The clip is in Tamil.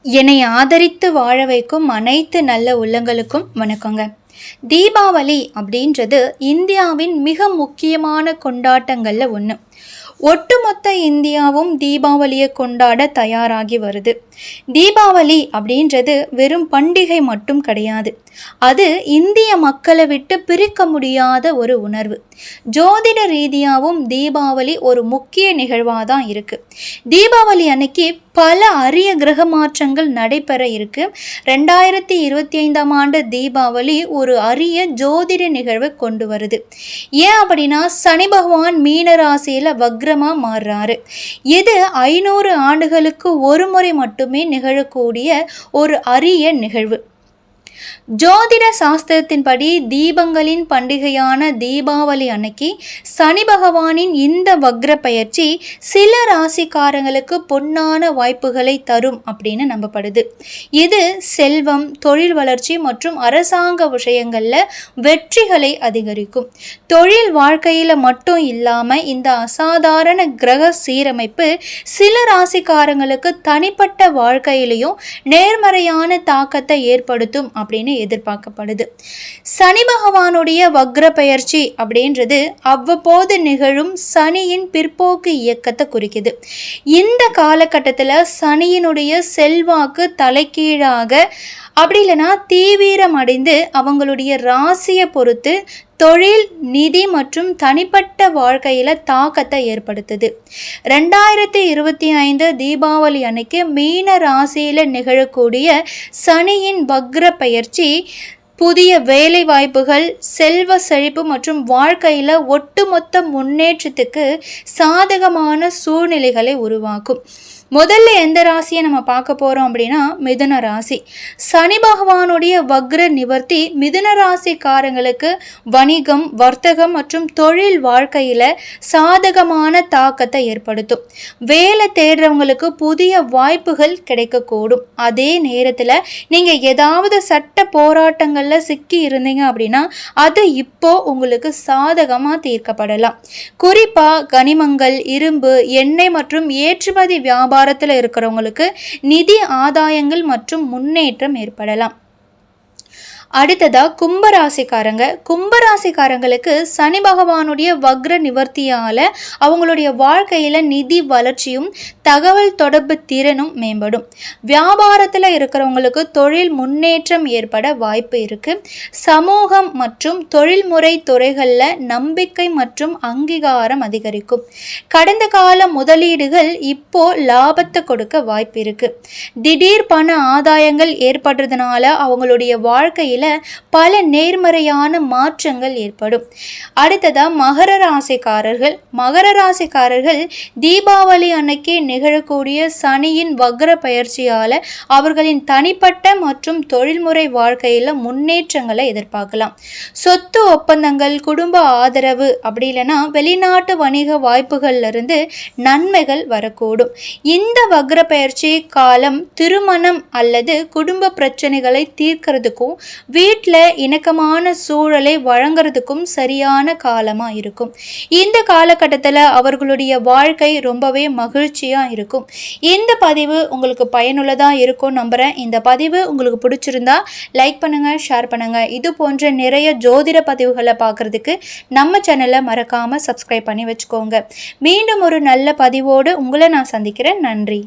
என்னை ஆதரித்து வாழ வைக்கும் அனைத்து நல்ல உள்ளங்களுக்கும் வணக்கங்க. தீபாவளி அப்படின்றது இந்தியாவின் மிக முக்கியமான கொண்டாட்டங்கள்ல ஒன்று. ஒட்டுமொத்த இந்தியாவும் தீபாவளியை கொண்டாட தயாராகி வருது. தீபாவளி அப்படின்றது வெறும் பண்டிகை மட்டும் கிடையாது. அது இந்திய மக்களை விட்டு பிரிக்க முடியாத ஒரு உணர்வு. ஜோதிட ரீதியாகவும் தீபாவளி ஒரு முக்கிய நிகழ்வாக தான் இருக்குது. தீபாவளி அன்னைக்கு பல அரிய கிரக மாற்றங்கள் நடைபெற இருக்கு. 2025ஆம் ஆண்டு தீபாவளி ஒரு அரிய ஜோதிட நிகழ்வை கொண்டு வருது. ஏன் அப்படின்னா சனி பகவான் மீன ராசியில் வக்ரமாக மாறுறாரு. இது 500 ஆண்டுகளுக்கு ஒரு முறை மட்டுமே நிகழக்கூடிய ஒரு அரிய நிகழ்வு. ஜோதிட சாஸ்திரத்தின்படி தீபங்களின் பண்டிகையான தீபாவளி அன்னைக்கு சனி பகவானின் இந்த வக்ர பயிற்சி சில ராசிக்காரங்களுக்கு பொன்னான வாய்ப்புகளை தரும் அப்படின்னு நம்பப்படுது. இது செல்வம், தொழில் வளர்ச்சி மற்றும் அரசாங்க விஷயங்களில் வெற்றிகளை அதிகரிக்கும். தொழில் வாழ்க்கையில் மட்டும் இல்லாமல் இந்த அசாதாரண கிரக சீரமைப்பு சில ராசிக்காரங்களுக்கு தனிப்பட்ட வாழ்க்கையிலையும் நேர்மறையான தாக்கத்தை ஏற்படுத்தும் அப்படின்னு எதிர்பார்க்கப்படுது. சனி பகவானுடைய வக்ர பெயர்ச்சி அப்படின்றது அவ்வப்போது நிகழும் சனியின் பிற்போக்கு இயக்கத்தை குறிக்குது. இந்த காலகட்டத்தில் சனியினுடைய செல்வாக்கு தலைகீழாக அப்படி இல்லைன்னா தீவிரம் அடைந்து அவங்களுடைய ராசியை பொறுத்து தொழில், நிதி மற்றும் தனிப்பட்ட வாழ்க்கையில் தாக்கத்தை ஏற்படுத்துது. 2025 தீபாவளி அன்னைக்கு மீன ராசியில் நிகழக்கூடிய சனியின் வக்ர பயிற்சி புதிய வேலை வாய்ப்புகள், செல்வ செழிப்பு மற்றும் வாழ்க்கையில் ஒட்டுமொத்த முன்னேற்றத்துக்கு சாதகமான சூழ்நிலைகளை உருவாக்கும். முதல்ல எந்த ராசியை நம்ம பார்க்க போகிறோம் அப்படின்னா மிதுன ராசி. சனி பகவானுடைய வக்ர நிவர்த்தி மிதுன ராசிக்காரங்களுக்கு வணிகம், வர்த்தகம் மற்றும் தொழில் வாழ்க்கையில் சாதகமான தாக்கத்தை ஏற்படுத்தும். வேலை தேடுறவங்களுக்கு புதிய வாய்ப்புகள் கிடைக்கக்கூடும். அதே நேரத்தில் நீங்கள் ஏதாவது சட்ட போராட்டங்களில் சிக்கி இருந்தீங்க அப்படின்னா அது இப்போ உங்களுக்கு சாதகமாக தீர்க்கப்படலாம். குறிப்பாக கனிமங்கள், இரும்பு, எண்ணெய் மற்றும் ஏற்றுமதி வியாபாரத்தில் இருக்கிறவங்களுக்கு நிதி ஆதாயங்கள் மற்றும் முன்னேற்றம் ஏற்படலாம். அடுத்ததா கும்பராசிக்காரங்களுக்கு சனி பகவானுடைய வக்ர நிவர்த்தியால் அவங்களுடைய வாழ்க்கையில் நிதி வளர்ச்சியும் தகவல் தொடர்பு திறனும் மேம்படும். வியாபாரத்தில் இருக்கிறவங்களுக்கு தொழில் முன்னேற்றம் ஏற்பட வாய்ப்பு இருக்குது. சமூகம் மற்றும் தொழில்முறை துறைகளில் நம்பிக்கை மற்றும் அங்கீகாரம் அதிகரிக்கும். கடந்த கால முதலீடுகள் இப்போ லாபத்தை கொடுக்க வாய்ப்பு இருக்குது. திடீர் பண ஆதாயங்கள் ஏற்படுறதுனால அவங்களுடைய வாழ்க்கையில் பல நேர்மறையான மாற்றங்கள் ஏற்படும். அடுத்ததா மகர ராசிக்காரர்கள் தீபாவளி அன்னைக்கு நிகழக்கூடிய சனியின் வக்ர பயிற்சியால் அவர்களின் தனிப்பட்ட மற்றும் தொழில்முறை வாழ்க்கையில் முன்னேற்றங்களை எதிர்பார்க்கலாம். சொத்து ஒப்பந்தங்கள், குடும்ப ஆதரவு அப்படி இல்லைன்னா வெளிநாட்டு வணிக வாய்ப்புகள்ல இருந்து நன்மைகள் வரக்கூடும். இந்த வக்ர பயிற்சி காலம் திருமணம் அல்லது குடும்ப பிரச்சனைகளை தீர்க்கிறதுக்கும் வீட்டில் இணக்கமான சூழலை வழங்குறதுக்கும் சரியான காலமாக இருக்கும். இந்த காலகட்டத்தில் அவர்களுடைய வாழ்க்கை ரொம்பவே மகிழ்ச்சியாக இருக்கும். இந்த பதிவு உங்களுக்கு பயனுள்ளதாக இருக்கும் நம்புகிறேன். இந்த பதிவு உங்களுக்கு பிடிச்சிருந்தா லைக் பண்ணுங்கள், ஷேர் பண்ணுங்கள். இது போன்ற நிறைய ஜோதிட பதிவுகளை பார்க்குறதுக்கு நம்ம சேனலை மறக்காமல் சப்ஸ்கிரைப் பண்ணி வச்சுக்கோங்க. மீண்டும் ஒரு நல்ல பதிவோடு உங்களை நான் சந்திக்கிறேன். நன்றி.